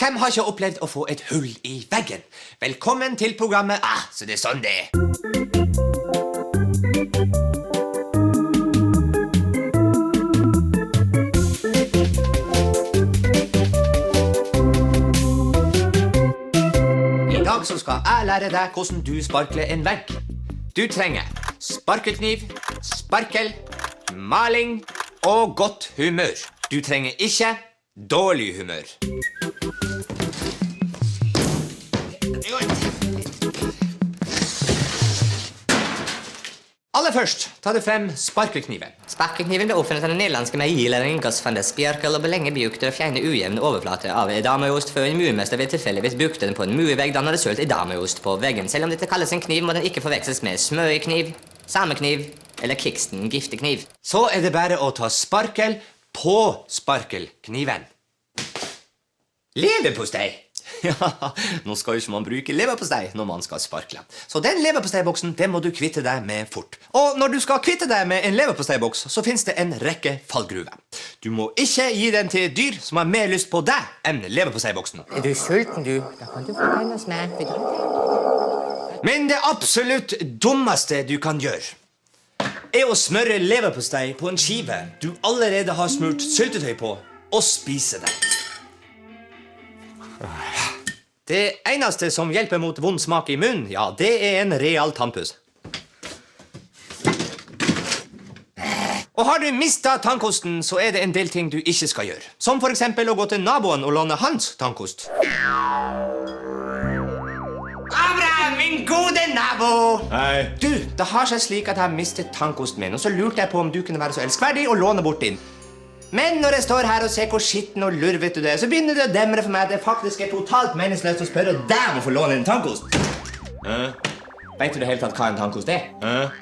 Hvem har ikke opplevd å få et hull i veggen? Velkommen til programmet så det er sånn det er. I dag så skal jeg lære deg hvordan du sparkler en vegg. Du trenger sparkelkniv, sparkel, maling og godt humør. Du trenger ikke dårlig humør. Aller først tar du frem sparkelkniven. Sparkelkniven ble oppfunnet av den nederlandske meierilæreren Gus van der Spjerkel og ble lenge brukt til å fjerne ujevn overflate av dameost før en murmester ved tilfeldigvis brukte den på en murvegg da han hadde sølt dameost på veggen. Selv om dette kalles en kniv, må den ikke forveksles med smørekniv, samekniv eller Kingston giftekniv. Så er det bare å ta sparkel på sparkelkniven. Leverpostei. Ja, nå skal jo ikke man bruke leverpostei når man skal sparkle. Så den leverposteiboksen, det må du kvitte deg med fort. Og når du skal kvitte deg med en leverposteiboks, så finnes det en rekke fallgruver. Du må ikke gi den til dyr som har mer lyst på deg enn leverposteiboksen. Er du sulten, du? Da kan du få den hos meg. Men det absolutt dummeste du kan gjøre er å smøre leverpostei på en skive du allerede har smurt syltetøy på, og spise den. Det eneste som hjelper mot vond smak i munnen, ja, det er en real tannpuss. Og har du mistet tannkosten, så er det en del ting du ikke skal gjøre. Som for eksempel å gå til naboen og låne hans tannkost. Abraham, min gode nabo! Hei. Du, det har seg slik at jeg har mistet tannkosten min, og så lurte jeg på om du kunne være så elskverdig og låne bort din. Men når jeg står her og ser hvor skitten og lurvete du er, så begynner det å demre for meg at det faktisk er totalt meningsløst å spørre deg om å få låne en tannkost. Vet du det hele tatt hva en tannkost er?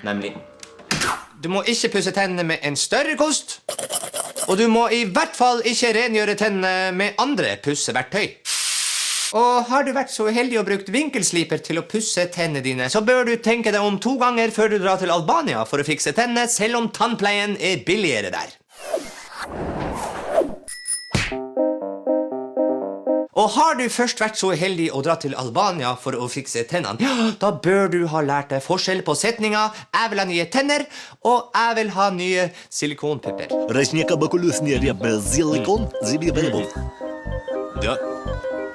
Nemlig. Du må ikke pusse tennene med en større kost, og du må i hvert fall ikke rengjøre tennene med andre pusseverktøy. Og har du vært så heldig å brukt vinkelsliper til å pusse tennene dine, så bør du tenke deg om 2 ganger før du drar til Albania for å fikse tennene, selv om tannpleien er billigere der. Og har du først vært så heldig å dra til Albania for å fikse tennene, ja, da bør du ha lært deg forskjell på setninga «Jeg vil ha nye tenner» og «Jeg vil ha nye silikonpupper». Разнека бакулюс не ряб зеленкон, зиби бэбов. Ja.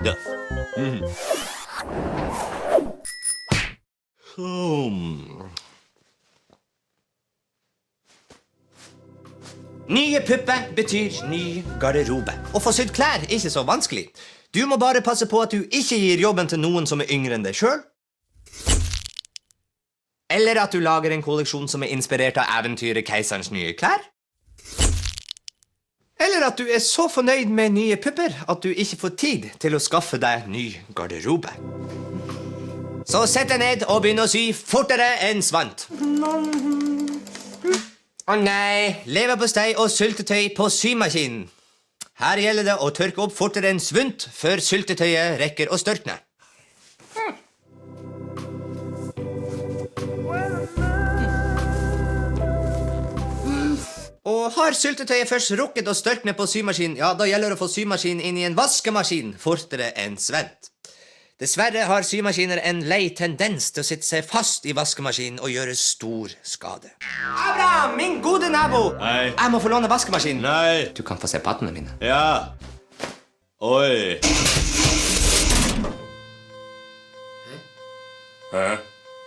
Ja. Nye pupper betyr ny garderobe. Å få sydd klær er ikke så vanskelig. Du må bare passe på at du ikke gir jobben til noen som er yngre enn deg selv. Eller at du lager en kolleksjon som er inspirert av eventyret Keiserens nye klær. Eller at du er så fornøyd med nye pupper at du ikke får tid til å skaffe deg ny garderobe. Så sett deg ned og begynn å sy fortere enn svant. Å nei, leverpostei og syltetøy på symaskinen. Her gjelder det å tørke opp fortere enn svunt før syltetøyet rekker å størkne. Og har syltetøyet først rukket å størkne på symaskinen, ja, da gjelder det å få symaskinen inn i en vaskemaskin fortere enn svent. Dessverre har symaskiner en lei tendens til å sitte seg fast i vaskemaskinen og gjøre stor skade. Abraham, min gode nabo! Hei. Jeg må få låne vaskemaskinen. Nei. Du kan få se pattene mine. Ja. Oi.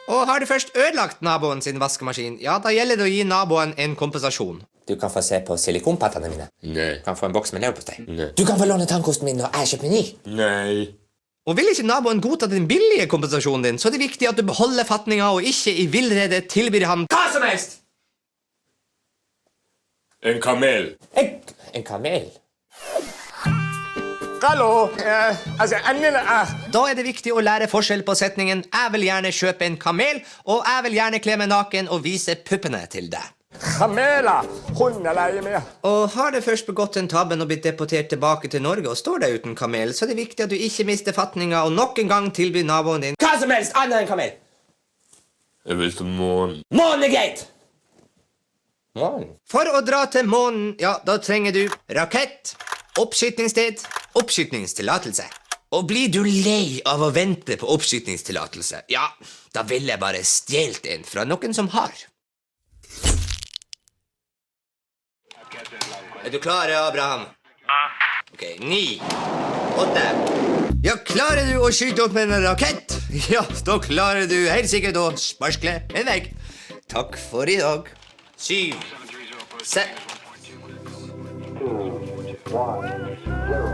Og har du først ødelagt naboen sin vaskemaskin, ja, da gjelder det å gi naboen en kompensasjon. Du kan få se på silikonpattene mine. Nei. Du kan få en boks med leverpostei. Nei. Du kan få låne tannkosten min når jeg kjøper ny. Nei. Og vil ikke naboen godta den billige kompensasjonen din, så er det viktig at du beholder fatninga og ikke i villrede tilbyr ham hva som helst. En kamel. En kamel? Hallo. Endelig Da er det viktig å lære forskjell på setningen «Jeg vil gjerne kjøpe en kamel», og «Jeg vil gjerne kle meg naken og vise puppene til deg». Kameler. Hundeleie med. Og har du først begått en tabben og blitt deportert tilbake til Norge og står der uten kamel, så er det viktig at du ikke mister fatninga og nok en gang tilbyr naboen din hva som helst annet enn kamel. Jeg vil til månen. Månen er greit! Månen? For å dra til månen, ja, da trenger du rakett, oppskytningssted, oppskytningstillatelse. Og blir du lei av å vente på oppskytningstillatelse, ja, da vil jeg bare stjelt en fra noen som har. Er du klar, Abraham? Ok, 9, 8. Ja, klarer du å skyte opp med en rakett? Ja, da klarer du helt sikkert å sparskle en vegg. Takk for i dag. 7, 6. 2, 1, 0.